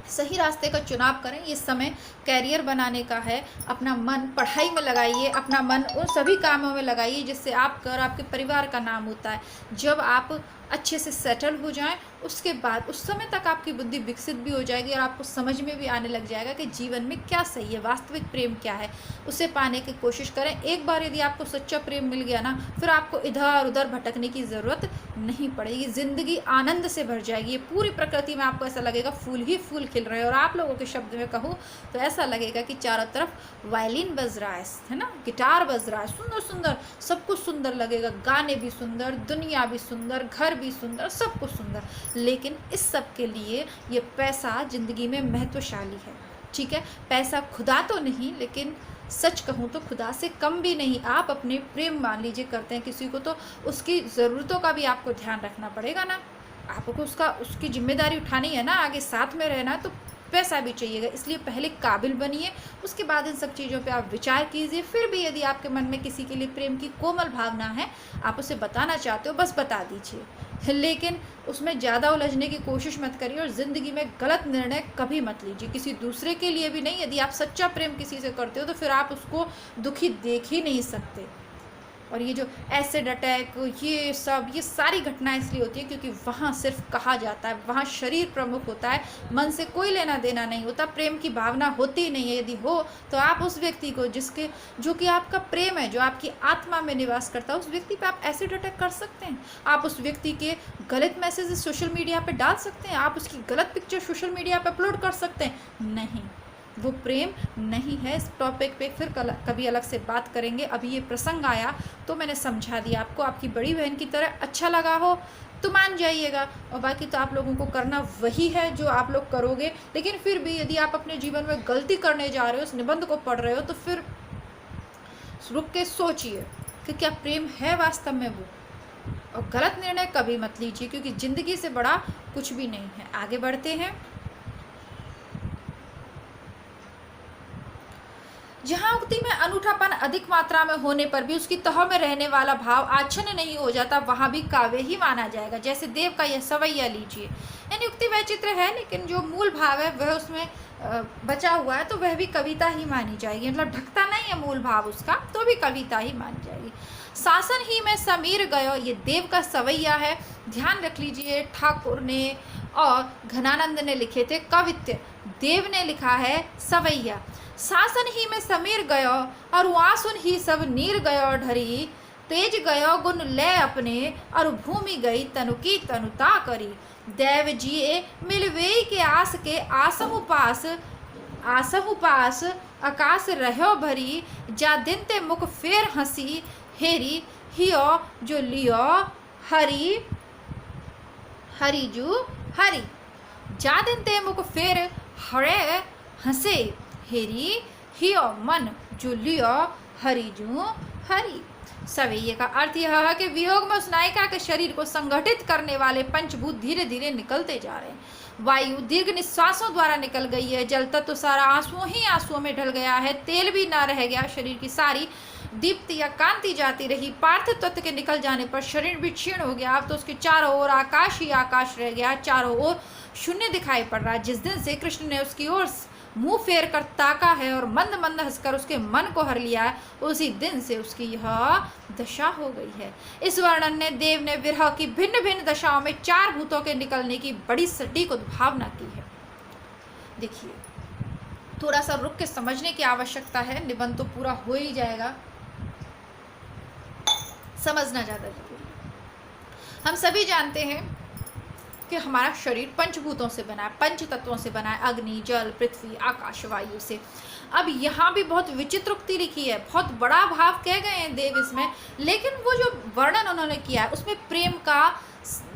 सही रास्ते का चुनाव करें। ये समय कैरियर बनाने का है, अपना मन पढ़ाई में लगाइए, अपना मन उन सभी कामों में लगाइए जिससे आपका और आपके परिवार का नाम होता है। जब आप अच्छे से सेटल हो जाएं, उसके बाद उस समय तक आपकी बुद्धि विकसित भी हो जाएगी और आपको समझ में भी आने लग जाएगा कि जीवन में क्या सही है, वास्तविक प्रेम क्या है, उसे पाने की कोशिश करें। एक बार यदि आपको सच्चा प्रेम मिल गया ना, फिर आपको इधर उधर भटकने की ज़रूरत नहीं पड़ेगी, ज़िंदगी आनंद से भर जाएगी। ये पूरी प्रकृति में आपको ऐसा लगेगा फूल ही फूल खिल रहे हैं, और आप लोगों के शब्द में कहूँ तो ऐसा लगेगा कि चारों तरफ वायलिन बज रहा है ना, गिटार बज रहा है, सुंदर सुंदर, सब कुछ सुंदर लगेगा, गाने भी सुंदर, दुनिया भी सुंदर, घर भी सुंदर, सब कुछ सुंदर। लेकिन इस सब के लिए ये पैसा ज़िंदगी में महत्वशाली है, ठीक है। पैसा खुदा तो नहीं, लेकिन सच कहूँ तो खुदा से कम भी नहीं। आप अपने प्रेम मान लीजिए करते हैं किसी को, तो उसकी ज़रूरतों का भी आपको ध्यान रखना पड़ेगा ना, आपको उसकी जिम्मेदारी उठानी है ना, आगे साथ में रहना, तो पैसा भी चाहिएगा। इसलिए पहले काबिल बनिए, उसके बाद इन सब चीज़ों पे आप विचार कीजिए। फिर भी यदि आपके मन में किसी के लिए प्रेम की कोमल भावना है, आप उसे बताना चाहते हो, बस बता दीजिए, लेकिन उसमें ज़्यादा उलझने की कोशिश मत करिए, और ज़िंदगी में गलत निर्णय कभी मत लीजिए, किसी दूसरे के लिए भी नहीं। यदि आप सच्चा प्रेम किसी से करते हो तो फिर आप उसको दुखी देख ही नहीं सकते। और ये जो एसिड अटैक, ये सब, ये सारी घटनाएं इसलिए होती है क्योंकि वहाँ सिर्फ कहा जाता है, वहाँ शरीर प्रमुख होता है, मन से कोई लेना देना नहीं होता, प्रेम की भावना होती ही नहीं है। यदि हो तो आप उस व्यक्ति को जो कि आपका प्रेम है, जो आपकी आत्मा में निवास करता है, उस व्यक्ति पे आप एसिड अटैक कर सकते हैं। आप उस व्यक्ति के गलत मैसेजेस सोशल मीडिया पर डाल सकते हैं, आप उसकी गलत पिक्चर सोशल मीडिया पर अपलोड कर सकते हैं, नहीं, वो प्रेम नहीं है। इस टॉपिक पे फिर कभी अलग से बात करेंगे। अभी ये प्रसंग आया तो मैंने समझा दिया आपको, आपकी बड़ी बहन की तरह। अच्छा लगा हो तो मान जाइएगा, और बाकी तो आप लोगों को करना वही है जो आप लोग करोगे। लेकिन फिर भी यदि आप अपने जीवन में गलती करने जा रहे हो, उस निबंध को पढ़ रहे हो, तो फिर रुक के सोचिए कि क्या प्रेम है वास्तव में वो, और गलत निर्णय कभी मत लीजिए, क्योंकि ज़िंदगी से बड़ा कुछ भी नहीं है। आगे बढ़ते हैं। जहाँ उक्ति में अनूठापन अधिक मात्रा में होने पर भी उसकी तह में रहने वाला भाव आच्छन्न नहीं हो जाता, वहाँ भी काव्य ही माना जाएगा। जैसे देव का यह सवैया लीजिए, यानी उक्ति वैचित्र है, लेकिन जो मूल भाव है वह उसमें बचा हुआ है, तो वह भी कविता ही मानी जाएगी। मतलब ढकता नहीं है मूल भाव उसका, तो भी कविता ही मानी जाएगी। शासन ही में समीर गयो, ये देव का सवैया है, ध्यान रख लीजिए। ठाकुर ने और घनानंद ने लिखे थे कवित्य, देव ने लिखा है सवैया। शासन ही में समीर गयो और वासुन ही सब नीर गयो ढरी, तेज गयो गुण ले अपने और भूमि गई तनु की तनुता करी। देव जिए मिलवे के आस के आसहु पास आकाश रहो भरी, जा दिन ते मुख फेर हंसी हेरी हियो जो लियो हरी जू हरी। जा दिन ते मुख फेर हरे हंसे हेरी हियो मन जो लियो हरि जू हरि। सवैये का अर्थ यह है कि वियोग में उस नायिका के शरीर को संगठित करने वाले पंचभूत धीरे धीरे निकलते जा रहे हैं। वायु दीर्घ निश्वासों द्वारा निकल गई है। जल तत्व तो सारा आंसुओं ही आंसुओं में ढल गया है। तेल भी ना रह गया। शरीर की सारी दीप्ति या कांति जाती रही। पार्थिव तत्व के निकल जाने पर शरीर भी क्षीण हो गया। अब तो उसके चारों ओर आकाश ही आकाश रह गया। चारों ओर शून्य दिखाई पड़ रहा है। जिस दिन से कृष्ण ने उसकी ओर मुंह फेर कर ताका है और मंद मंद हंसकर उसके मन को हर लिया है, उसी दिन से उसकी यह दशा हो गई है। इस वर्णन ने देव ने विरह की भिन्न भिन्न दशाओं में चार भूतों के निकलने की बड़ी सटीक उद्भावना की है। देखिए, थोड़ा सा रुक के समझने की आवश्यकता है। निबंध तो पूरा हो ही जाएगा, समझना ज्यादा जरूरी है। हम सभी जानते हैं कि हमारा शरीर पंचभूतों से बना है, पंच तत्वों से बना है, अग्नि, जल, पृथ्वी, आकाश, वायु से। अब यहाँ भी बहुत विचित्र उक्ति लिखी है, बहुत बड़ा भाव कह गए हैं देव इसमें, लेकिन वो जो वर्णन उन्होंने किया है उसमें प्रेम का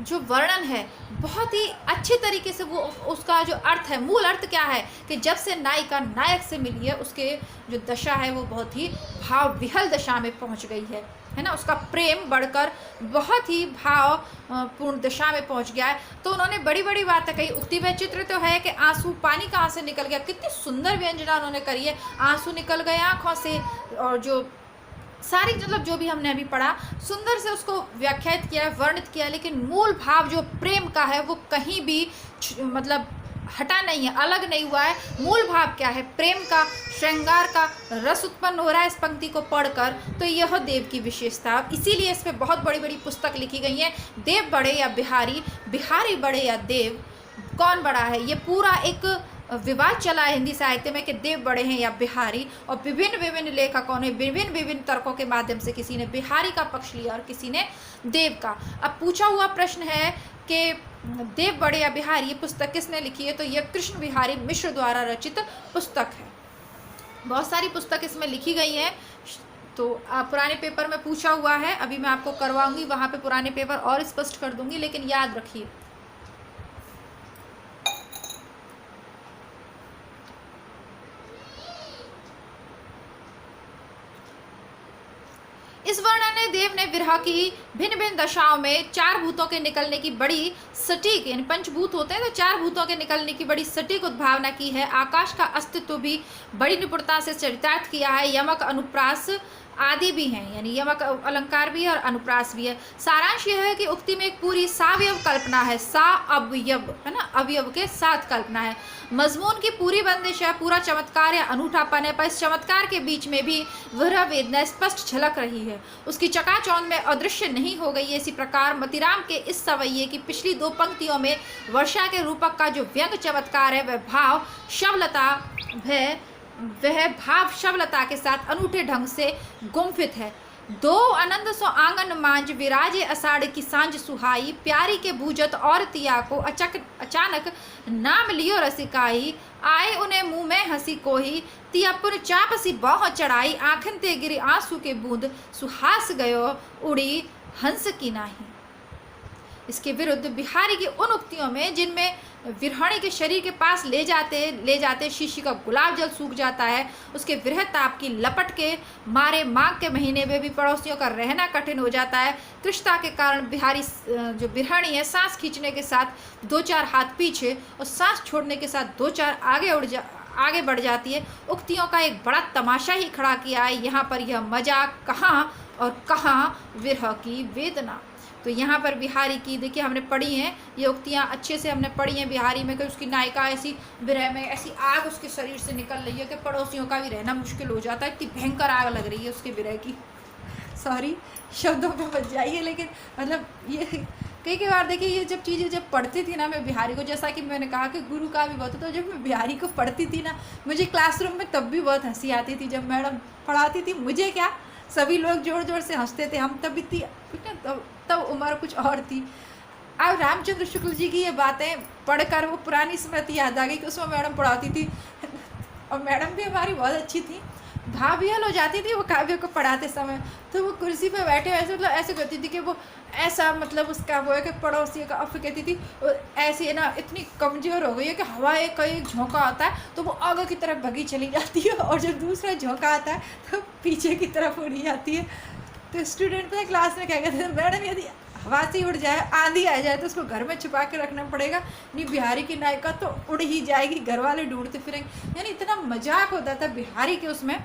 जो वर्णन है बहुत ही अच्छे तरीके से, वो उसका जो अर्थ है, मूल अर्थ क्या है कि जब से नायिका नायक से मिली है उसके जो दशा है वो बहुत ही भाव विहल दशा में पहुंच गई है ना। उसका प्रेम बढ़कर बहुत ही भाव पूर्ण दशा में पहुंच गया है। तो उन्होंने बड़ी बड़ी बातें कही। उक्ति वैचित्र तो है कि आंसू पानी कहाँ से निकल गया, कितनी सुंदर व्यंजना उन्होंने करी है। आंसू निकल गए आँखों से, और जो सारी मतलब जो भी हमने अभी पढ़ा सुंदर से उसको व्याख्यात किया, वर्णित किया, लेकिन मूल भाव जो प्रेम का है वो कहीं भी मतलब हटा नहीं है, अलग नहीं हुआ है। मूल भाव क्या है? प्रेम का, श्रृंगार का रस उत्पन्न हो रहा है इस पंक्ति को पढ़कर। तो यह देव की विशेषता, इसीलिए इस पर बहुत बड़ी बड़ी पुस्तक लिखी गई हैं। देव बड़े या बिहारी, बिहारी बड़े या देव, कौन बड़ा है? ये पूरा एक विवाद चला है हिंदी साहित्य में कि देव बड़े हैं या बिहारी, और विभिन्न विभिन्न लेखकों ने विभिन्न विभिन्न तर्कों के माध्यम से किसी ने बिहारी का पक्ष लिया और किसी ने देव का। अब पूछा हुआ प्रश्न है कि देव बड़े या बिहारी, ये पुस्तक किसने लिखी है? तो यह कृष्ण बिहारी मिश्र द्वारा रचित पुस्तक है। बहुत सारी पुस्तक इसमें लिखी गई हैं। तो पुराने पेपर में पूछा हुआ है, अभी मैं आपको करवाऊंगी, वहाँ पे पुराने पेपर और स्पष्ट कर दूंगी, लेकिन याद रखिए इस वर्णन ने देव ने विरह की भिन्न भिन्न दशाओं में चार भूतों के निकलने की बड़ी सटीक, यानी पंचभूत होते हैं तो चार भूतों के निकलने की बड़ी सटीक उद्भावना की है। आकाश का अस्तित्व भी बड़ी निपुणता से चरितार्थ किया है। यमक, अनुप्रास आदि भी हैं, यानी यमक अलंकार भी है और अनुप्रास भी है। सारांश यह है कि उक्ति में एक पूरी सावयव कल्पना है, सा अवयव है ना, अवयव के साथ कल्पना है। मजमून की पूरी बंदिश है, पूरा चमत्कार या अनूठापन है, पर इस चमत्कार के बीच में भी विरह वेदना स्पष्ट झलक रही है, उसकी चकाचौंध में अदृश्य नहीं हो गई है। इसी प्रकार मतिराम के इस सवैये की पिछली दो पंक्तियों में वर्षा के रूपक का जो व्यंग चमत्कार है, वह भाव शबलता के साथ अनूठे ढंग से गुम्फित है। दो आनंद सो आंगन मांझ विराजे अषाढ़ की सांझ सुहाई, प्यारी के बूझत और तिया को अचानक नाम लियो रसिकाई, आए उन्हें मुंह में हंसी कोही, तिया पुन चाप सी बौह चढ़ाई, आंखन ते गिरी आंसू के बूंद, सुहास गयो उड़ी हंस की नाही। इसके विरुद्ध बिहारी की उन उक्तियों में जिनमें विरहणी के शरीर के पास ले जाते शीशी का गुलाब जल सूख जाता है, उसके विरह ताप की लपट के मारे माघ के महीने में भी पड़ोसियों का रहना कठिन हो जाता है। तृष्णा के कारण बिहारी जो बिरहणी है सांस खींचने के साथ दो चार हाथ पीछे और सांस छोड़ने के साथ दो चार आगे बढ़ जाती है। उक्तियों का एक बड़ा तमाशा ही खड़ा किया है यहाँ पर। यह मजाक कहाँ और कहाँ विरह की वेदना। तो यहाँ पर बिहारी की देखिए हमने पढ़ी हैं ये उक्तियाँ, अच्छे से हमने पढ़ी हैं बिहारी में कि उसकी नायिका ऐसी विरह में ऐसी आग उसके शरीर से निकल रही है कि पड़ोसियों का भी रहना मुश्किल हो जाता है। इतनी भयंकर आग लग रही है उसके विरह की। सॉरी शब्दों पे बच जाइए, लेकिन मतलब ये कई बार देखिए ये जब चीज़ें जब पढ़ती थी ना मैं बिहारी को, जैसा कि मैंने कहा कि गुरु का भी बहुत, तो जब मैं बिहारी को पढ़ती थी ना मुझे क्लासरूम में तब भी बहुत हंसी आती थी। जब मैडम पढ़ाती थी मुझे क्या, सभी लोग जोर जोर से हंसते थे। हम तब इतनी तब उम्र कुछ और थी। अब रामचंद्र शुक्ल जी की ये बातें पढ़कर वो पुरानी स्मृति याद आ गई कि उसमें मैडम पढ़ाती थी और मैडम भी हमारी बहुत अच्छी थी। भावियल हो जाती थी वो काव्य को पढ़ाते समय। तो वो कुर्सी पे बैठे ऐसे मतलब ऐसे करती थी कि वो ऐसा मतलब उसका वो है कि पड़ोसी का अफ कहती थी ऐसी है ना, इतनी कमज़ोर हो गई है कि हवा एक का एक झोंका आता है तो वो आगे की तरफ भगी चली जाती है, और जब दूसरा झोंका आता है तो पीछे की तरफ उड़ी जाती है। तो स्टूडेंट पता क्लास में क्या कहते हैं, मैडम यदि हवा से उड़ जाए, आंधी आ जाए तो उसको घर में छुपा के रखना पड़ेगा, नहीं बिहारी की नायिका तो उड़ ही जाएगी, घर वाले ढूंढते फिरेंगे। यानी इतना मजाक होता था बिहारी के उसमें।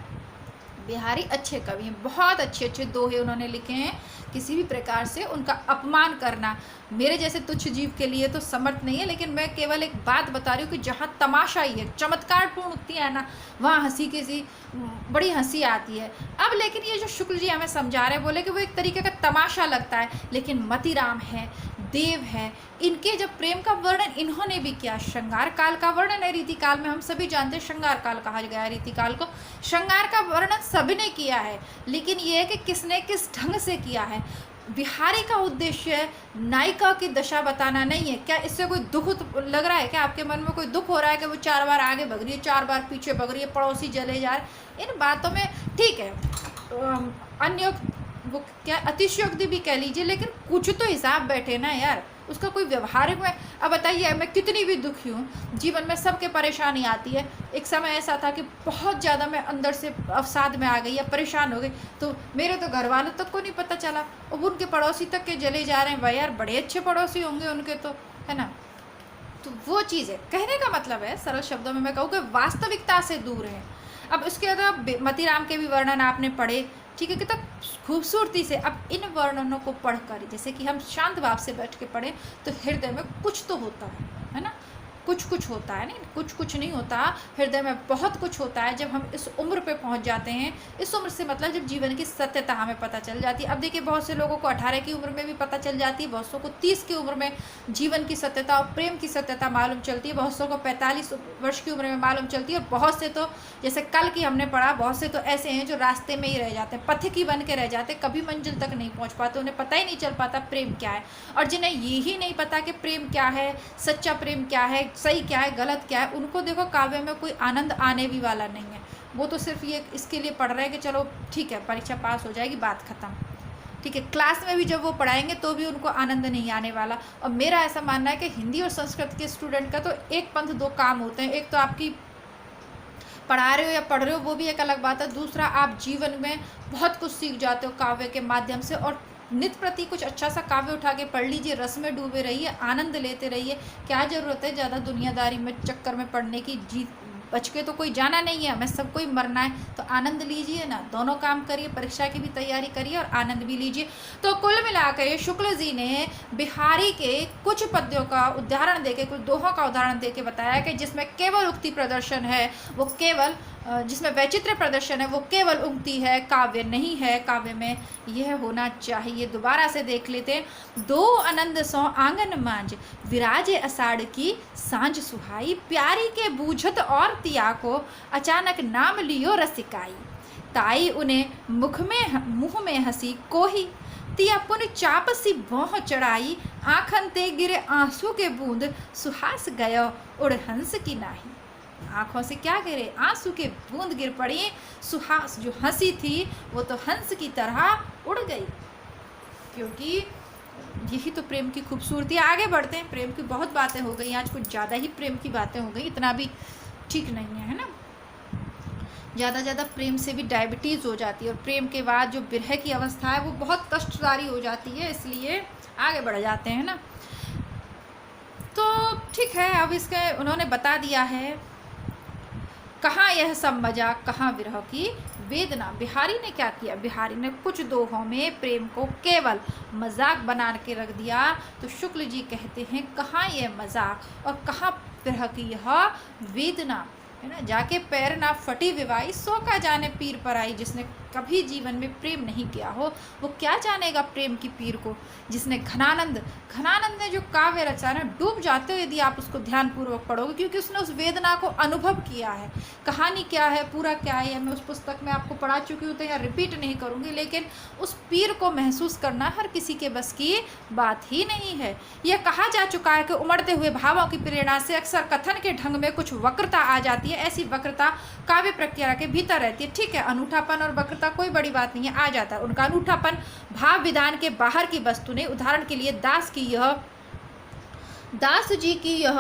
बिहारी अच्छे कवि हैं, बहुत अच्छे अच्छे दोहे उन्होंने लिखे हैं। किसी भी प्रकार से उनका अपमान करना मेरे जैसे तुच्छ जीव के लिए तो समर्थ नहीं है, लेकिन मैं केवल एक बात बता रही हूँ कि जहाँ तमाशाई है, चमत्कारपूर्ण उक्तियाँ है ना, वहाँ हंसी किसी बड़ी हंसी आती है। अब लेकिन ये जो शुक्ल जी हमें समझा रहे हैं, बोले कि वो एक तरीके का तमाशा लगता है, लेकिन मतिराम है, देव है, इनके जब प्रेम का वर्णन इन्होंने भी किया, श्रृंगार काल का वर्णन है, रीतिकाल में हम सभी जानते हैं श्रृंगार काल कहा गया है रीतिकाल को। श्रृंगार का वर्णन सभी ने किया है, लेकिन ये है कि किसने किस ढंग से किया है। बिहारी का उद्देश्य नायिका की दशा बताना नहीं है। क्या इससे कोई दुख लग रहा है, क्या आपके मन में कोई दुख हो रहा है कि वो 4 बार आगे भग रही है, 4 बार पीछे भग रही है, पड़ोसी जले जा रहे, इन बातों में ठीक है अन्य वो क्या अतिशयोक्ति भी कह लीजिए, लेकिन कुछ तो हिसाब बैठे ना यार, उसका कोई व्यवहारिक में। अब बताइए मैं कितनी भी दुखी हूँ, जीवन में सबके परेशानी आती है। एक समय ऐसा था कि बहुत ज़्यादा मैं अंदर से अवसाद में आ गई या परेशान हो गई, तो मेरे तो घर वालों तक को नहीं पता चला, अब उनके पड़ोसी तक के जले जा रहे हैं। भाई यार बड़े अच्छे पड़ोसी होंगे उनके तो, है ना। तो वो चीज़ है, कहने का मतलब है सरल शब्दों में मैं कहूँ कि वास्तविकता से दूर है। अब इसके अलावा मतीराम के भी वर्णन आपने पढ़े, ठीक है, कितना खूबसूरती से। अब इन वर्णनों को पढ़कर जैसे कि हम शांत भाव से बैठ के पढ़ें तो हृदय में कुछ तो होता है ना, कुछ होता है, नहीं कुछ नहीं होता, हृदय में बहुत कुछ होता है जब हम इस उम्र पे पहुंच जाते हैं। इस उम्र से मतलब जब जीवन की सत्यता हमें पता चल जाती है। अब देखिए बहुत से लोगों को 18 की उम्र में भी पता चल जाती है, बहुत सौ को 30 की उम्र में जीवन की सत्यता और प्रेम की सत्यता मालूम चलती है, बहुत सौ को 45 वर्ष की उम्र में मालूम चलती है, और बहुत से तो जैसे कल की हमने पढ़ा, बहुत से तो ऐसे हैं जो रास्ते में ही रह जाते हैं, पथिकी बन के रह जाते, कभी मंजिल तक नहीं पहुँच पाते, उन्हें पता ही नहीं चल पाता प्रेम क्या है। और जिन्हें ये ही नहीं पता कि प्रेम क्या है, सच्चा प्रेम क्या है, सही क्या है, गलत क्या है, उनको देखो काव्य में कोई आनंद आने भी वाला नहीं है। वो तो सिर्फ ये इसके लिए पढ़ रहे हैं कि चलो ठीक है परीक्षा पास हो जाएगी, बात खत्म, ठीक है। क्लास में भी जब वो पढ़ाएंगे तो भी उनको आनंद नहीं आने वाला। और मेरा ऐसा मानना है कि हिंदी और संस्कृत के स्टूडेंट का तो एक पंथ दो काम होते हैं, एक तो आपकी पढ़ा रहे हो या पढ़ रहे हो वो भी एक अलग बात है, दूसरा आप जीवन में बहुत कुछ सीख जाते हो काव्य के माध्यम से। और नित्य प्रति कुछ अच्छा सा काव्य उठा के पढ़ लीजिए, रस में डूबे रहिए, आनंद लेते रहिए। क्या ज़रूरत है ज़्यादा दुनियादारी में चक्कर में पढ़ने की, जीत बच के तो कोई जाना नहीं है, हमें सबको ही मरना है, तो आनंद लीजिए ना, दोनों काम करिए, परीक्षा की भी तैयारी करिए और आनंद भी लीजिए। तो कुल मिलाकर शुक्ल जी ने बिहारी के कुछ पद्यों का उदाहरण देके, कुछ दोहों का उदाहरण देके बताया कि जिसमें केवल उक्ति प्रदर्शन है, वो केवल जिसमें वैचित्र प्रदर्शन है वो केवल उक्ति है, काव्य नहीं है। काव्य में यह होना चाहिए। दोबारा से देख लेते हैं। दो आनंद सौ आंगन मांझ, विराजे अषाढ़ की सांझ सुहाई, प्यारी के बूझत और तिया को, अचानक नाम लियो रसिकाई, ताई उन्हें मुँह में हंसी कोही, तिया पुन चाप सी भौं चढ़ाई, आँखन ते गिरे आंसू के बूंद, सुहास गयो उड़ हंस की नाही। आँखों से क्या गिरे, आंसू के बूंद गिर पड़ी, सुहास जो हंसी थी वो तो हंस की तरह उड़ गई। क्योंकि यही तो प्रेम की खूबसूरती। आगे बढ़ते हैं, प्रेम की बहुत बातें हो गई आज, कुछ ज़्यादा ही प्रेम की बातें हो गई, इतना भी ठीक नहीं है ना। ज़्यादा प्रेम से भी डायबिटीज़ हो जाती है, और प्रेम के बाद जो विरह की अवस्था है वो बहुत कष्टदारी हो जाती है, इसलिए आगे बढ़ जाते हैं ना। तो ठीक है, अब इसके उन्होंने बता दिया है कहाँ यह सब मजाक, कहाँ विरह की वेदना। बिहारी ने क्या किया, बिहारी ने कुछ दोहों में प्रेम को केवल मजाक बना के रख दिया। तो शुक्ल जी कहते हैं कहाँ यह मजाक और कहाँ विरह की यह वेदना, है ना। जाके पैर ना फटी विवाही, सो का जाने पीर पर आई। जिसने कभी जीवन में प्रेम नहीं किया हो वो क्या जानेगा प्रेम की पीर को। जिसने घनानंद ने जो काव्य रचा ना, डूब जाते हो यदि आप उसको ध्यानपूर्वक पढ़ोगे, क्योंकि उसने उस वेदना को अनुभव किया है। कहानी क्या है, पूरा क्या है, मैं उस पुस्तक में आपको पढ़ा चुकी हूँ तो यहाँ रिपीट नहीं करूँगी, लेकिन उस पीर को महसूस करना हर किसी के बस की बात ही नहीं है। यह कहा जा चुका है कि उमड़ते हुए भावों की प्रेरणा से अक्सर कथन के ढंग में कुछ वक्रता आ जाती जाती है, ऐसी वक्रता काव्य प्रक्रिया के भीतर रहती है। ठीक है, अनूठापन और वक्रता कोई बड़ी बात नहीं है, आ जाता है। उनका अनूठापन भाव विधान के बाहर की वस्तु ने, उदाहरण के लिए दास जी की यह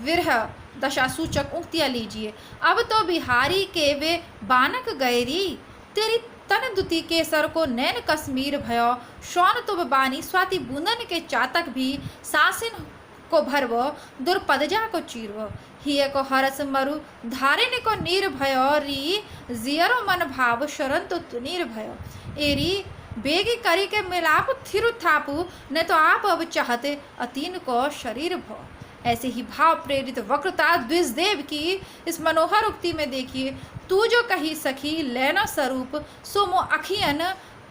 विरह दशा सूचक उक्तियाँ लीजिए। अब तो बिहारी के वे बानक गैरी, तेरी तन दुति के सर को नैन कश्मीर भयो, शौन तुब बानी स्वाति बूंदन के चातक भी, सासिन को भरवो दुर्पदजा को चीरवो, हिय को हरस मरु धारिन को नीर भयो, री जियरो मन भाव शरण तो नीर भयो, एरी बेगी करी के मिलाप थिरु थापू, न तो आप अब चाहते अतीन को शरीर भो। ऐसे ही भाव प्रेरित वक्रता द्विजदेव की इस मनोहर उक्ति में देखिए। तू जो कही सखी लेना स्वरूप, सोमो अखियन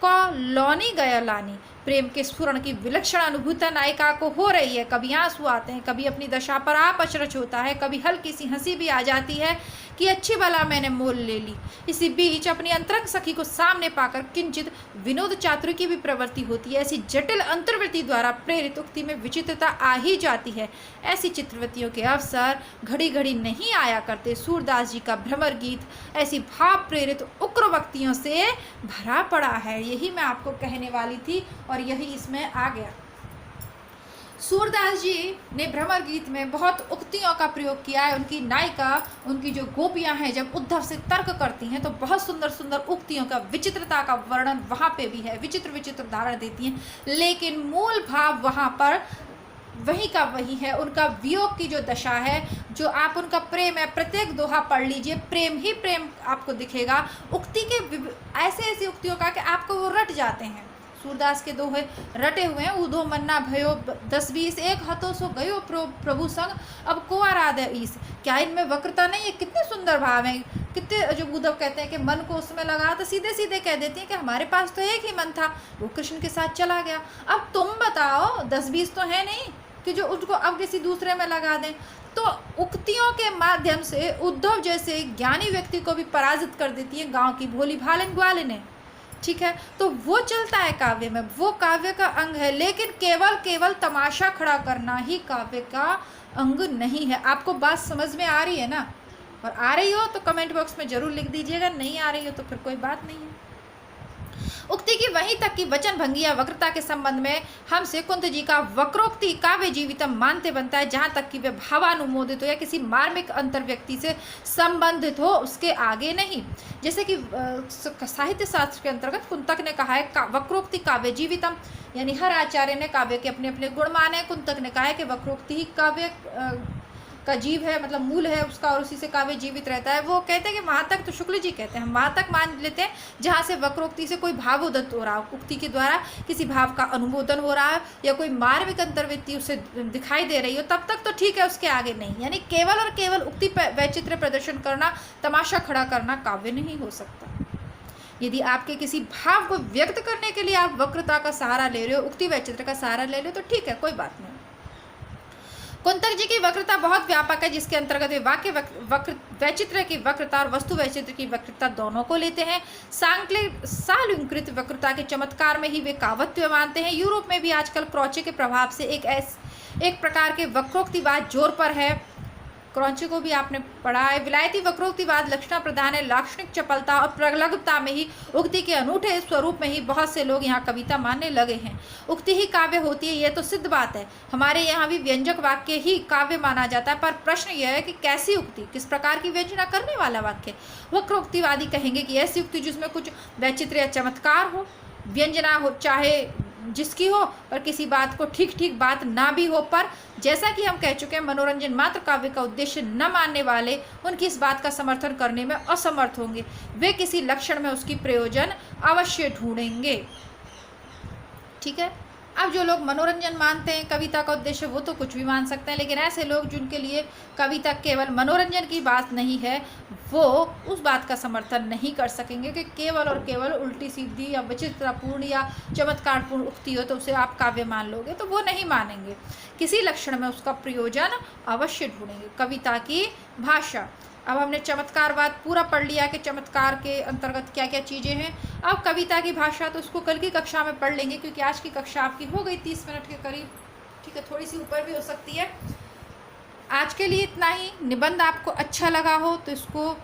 को लौनी गया लानी। प्रेम के स्फुरण की विलक्षण अनुभूति नायिका को हो रही है। कभी आंसू आते हैं, कभी अपनी दशा पर आप अचरज होता है, कभी हल्की सी हंसी भी आ जाती है कि अच्छी भला मैंने मोल ले ली। इसी बीच अपनी अंतरंग सखी को सामने पाकर किंचित विनोद चातुर्य की भी प्रवृत्ति होती है। ऐसी जटिल अंतर्वृत्ति द्वारा प्रेरित उक्ति में विचित्रता आ ही जाती है। ऐसी चित्रवृत्तियों के अवसर घड़ी घड़ी नहीं आया करते। सूरदास जी का भ्रमर गीत ऐसी भाव प्रेरित उग्रवक्तियों से भरा पड़ा है। यही मैं आपको कहने वाली थी और यही इसमें आ गया। सूरदास जी ने भ्रमर गीत में बहुत उक्तियों का प्रयोग किया है। उनकी नायिका, उनकी जो गोपियां हैं, जब उद्धव से तर्क करती हैं तो बहुत सुंदर सुंदर उक्तियों का, विचित्रता का वर्णन वहाँ पे भी है, विचित्र विचित्र उदाहरण देती हैं, लेकिन मूल भाव वहाँ पर वही का वही है। उनका वियोग की जो दशा है, जो आप उनका प्रेम है, प्रत्येक दोहा पढ़ लीजिए, प्रेम ही प्रेम आपको दिखेगा। उक्ति के ऐसे ऐसी उक्तियों का कि आपको वो रट जाते हैं। सूरदास के दोहे रटे हुए हैं। उधो मन्ना भयो 10-20, एक हतो सो गयो प्रभु संग, अब को आराध ईस। क्या इनमें वक्रता नहीं है? कितने सुंदर भाव हैं। कितने, जो उद्धव कहते हैं कि मन को उसमें लगा, तो सीधे सीधे कह देती हैं कि हमारे पास तो एक ही मन था, वो कृष्ण के साथ चला गया। अब तुम बताओ, 10-20 तो है नहीं कि जो उसको अब किसी दूसरे में लगा दें। तो उक्तियों के माध्यम से उद्धव जैसे ज्ञानी व्यक्ति को भी पराजित कर देती है गाँव की भोली भालन ग्वालिने। ठीक है, तो वो चलता है काव्य में, वो काव्य का अंग है। लेकिन केवल तमाशा खड़ा करना ही काव्य का अंग नहीं है। आपको बात समझ में आ रही है ना? और आ रही हो तो कमेंट बॉक्स में जरूर लिख दीजिएगा, नहीं आ रही हो तो फिर कोई बात नहीं है। उक्ति की वहीं तक की वचन भंगी या वक्रता के संबंध में हमसे कुंत जी का वक्रोक्ति काव्य जीवितम मानते बनता है, जहाँ तक कि वे भावानुमोदित हो या किसी मार्मिक अंतर व्यक्ति से संबंधित हो, उसके आगे नहीं। जैसे कि साहित्य शास्त्र के अंतर्गत कुंतक ने कहा है वक्रोक्ति काव्य जीवितम, यानी हर आचार्य ने काव्य के अपने अपने गुण माने। कुंतक ने कहा है कि वक्रोक्ति ही काव्य का जीव है, मतलब मूल है उसका, और उसी से काव्य जीवित रहता है। वो कहते हैं कि वहाँ तक, तो शुक्ल जी कहते हैं, हम वहाँ तक मान लेते हैं जहाँ से वक्रोक्ति से कोई भाव उदित हो रहा हो, उक्ति के द्वारा किसी भाव का अनुमोदन हो रहा है या कोई मार्मिक अंतर्वृत्ति उसे दिखाई दे रही हो, तब तक तो ठीक है, उसके आगे नहीं। यानी केवल और केवल उक्ति वैचित्र प्रदर्शन करना, तमाशा खड़ा करना काव्य नहीं हो सकता। यदि आपके किसी भाव को व्यक्त करने के लिए आप वक्रता का सहारा ले रहे हो, उक्ति वैचित्र का सहारा ले रहे हो, तो ठीक है, कोई बात नहीं। कुंतक जी की वक्रता बहुत व्यापक है, जिसके अंतर्गत वे वाक्य वैचित्र की वक्रता और वस्तु वैचित्र की वक्रता दोनों को लेते हैं। सालंकृत वक्रता के चमत्कार में ही वे काव्यत्व मानते हैं। यूरोप में भी आजकल क्रॉचे के प्रभाव से एक प्रकार के वक्रोक्तिवाद जोर पर है। क्रॉचे को भी आपने पढ़ा है। विलायती वक्रोक्तिवाद लक्षण प्रधान है। लाक्षणिक चपलता और प्रगल्भता में ही, उक्ति के अनूठे स्वरूप में ही बहुत से लोग यहाँ कविता मानने लगे हैं। उक्ति ही काव्य होती है, ये तो सिद्ध बात है। हमारे यहाँ भी व्यंजक वाक्य ही काव्य माना जाता है, पर प्रश्न यह है कि कैसी उक्ति, किस प्रकार की व्यंजना करने वाला वाक्य। वक्रोक्तिवादी कहेंगे कि ऐसी उक्ति जिसमें कुछ वैचित्र या चमत्कार हो, व्यंजना हो, चाहे जिसकी हो, पर किसी बात को ठीक बात ना भी हो। पर जैसा कि हम कह चुके हैं, मनोरंजन मात्र काव्य का उद्देश्य न मानने वाले उनकी इस बात का समर्थन करने में असमर्थ होंगे। वे किसी लक्षण में उसकी प्रयोजन अवश्य ढूंढेंगे। ठीक है, अब जो लोग मनोरंजन मानते हैं कविता का उद्देश्य, वो तो कुछ भी मान सकते हैं, लेकिन ऐसे लोग जिनके लिए कविता केवल मनोरंजन की बात नहीं है, वो उस बात का समर्थन नहीं कर सकेंगे कि केवल और केवल उल्टी सीधी या विचित्रपूर्ण या चमत्कारपूर्ण उक्ति हो तो उसे आप काव्य मान लोगे, तो वो नहीं मानेंगे। किसी लक्षण में उसका प्रयोजन अवश्य ढूंढेंगे। कविता की भाषा, अब हमने चमत्कारवाद पूरा पढ़ लिया कि चमत्कार के अंतर्गत क्या क्या चीज़ें हैं। अब कविता की भाषा तो उसको कल की कक्षा में पढ़ लेंगे, क्योंकि आज की कक्षा आपकी हो गई 30 मिनट के करीब। ठीक है, थोड़ी सी ऊपर भी हो सकती है। आज के लिए इतना ही। निबंध आपको अच्छा लगा हो तो इसको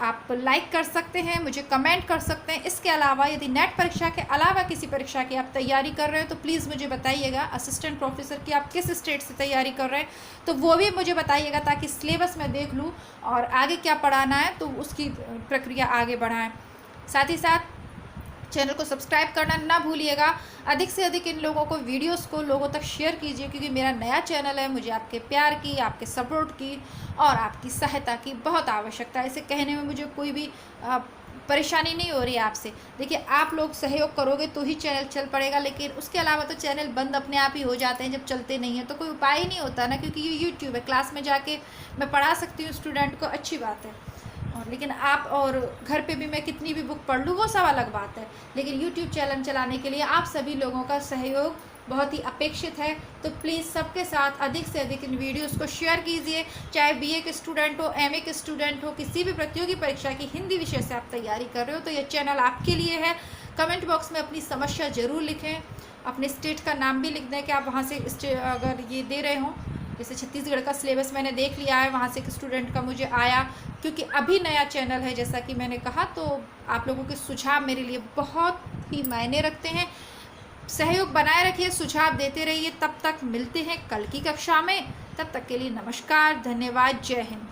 आप लाइक कर सकते हैं, मुझे कमेंट कर सकते हैं। इसके अलावा यदि नेट परीक्षा के अलावा किसी परीक्षा की आप तैयारी कर रहे हो तो प्लीज़ मुझे बताइएगा। असिस्टेंट प्रोफेसर की आप किस स्टेट से तैयारी कर रहे हैं तो वो भी मुझे बताइएगा, ताकि सिलेबस मैं देख लूँ और आगे क्या पढ़ाना है तो उसकी प्रक्रिया आगे बढ़ाएँ। साथ ही साथ चैनल को सब्सक्राइब करना ना भूलिएगा। अधिक से अधिक इन लोगों को, वीडियोस को लोगों तक शेयर कीजिए, क्योंकि मेरा नया चैनल है, मुझे आपके प्यार की, आपके सपोर्ट की और आपकी सहायता की बहुत आवश्यकता है। इसे कहने में मुझे कोई भी परेशानी नहीं हो रही है आपसे। देखिए, आप लोग सहयोग करोगे तो ही चैनल चल पड़ेगा, लेकिन उसके अलावा तो चैनल बंद अपने आप ही हो जाते हैं जब चलते नहीं हैं, तो कोई उपाय ही नहीं होता ना, क्योंकि ये यूट्यूब है। क्लास में जाके मैं पढ़ा सकती हूँ स्टूडेंट को, अच्छी बात है, और लेकिन आप और घर पे भी मैं कितनी भी बुक पढ़ लूँ वो सब अलग बात है। लेकिन यूट्यूब चैनल चलाने के लिए आप सभी लोगों का सहयोग बहुत ही अपेक्षित है। तो प्लीज़ सबके साथ अधिक से अधिक इन वीडियोस को शेयर कीजिए। चाहे बीए के स्टूडेंट हो, एमए के स्टूडेंट हो, किसी भी प्रतियोगी परीक्षा की हिंदी विषय से आप तैयारी कर रहे हो तो ये चैनल आपके लिए है। कमेंट बॉक्स में अपनी समस्या ज़रूर लिखें, अपने स्टेट का नाम भी लिख दें कि आप वहाँ से अगर ये दे रहे हों। जैसे छत्तीसगढ़ का सिलेबस मैंने देख लिया है, वहाँ से एक स्टूडेंट का मुझे आया, क्योंकि अभी नया चैनल है जैसा कि मैंने कहा, तो आप लोगों के सुझाव मेरे लिए बहुत ही मायने रखते हैं। सहयोग बनाए रखिए, सुझाव देते रहिए। तब तक मिलते हैं कल की कक्षा में, तब तक के लिए नमस्कार, धन्यवाद, जय हिंद।